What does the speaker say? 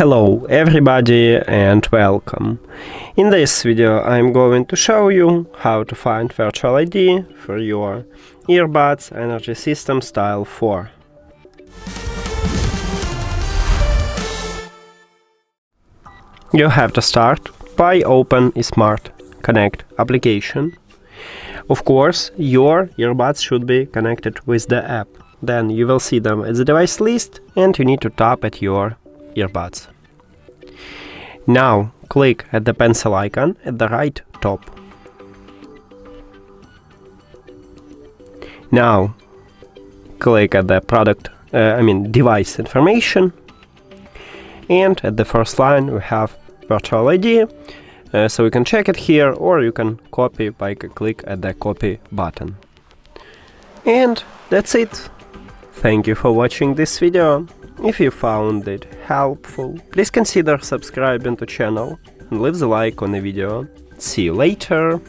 Hello everybody and welcome. In this video I'm going to show you how to find virtual ID for your Earbuds Energy System Style 4. You have to start by open eSmart Connect application. Of course, your earbuds should be connected with the app. Then you will see them at the device list and you need to tap at your earbuds. Now click at the pencil icon at the right top. Now click at the device information, and at the first line we have virtual ID, so you can check it here or you can copy by click at the copy button. And that's it. Thank you for watching this video. If you found it helpful, please consider subscribing to the channel and leave the like on the video. See you later!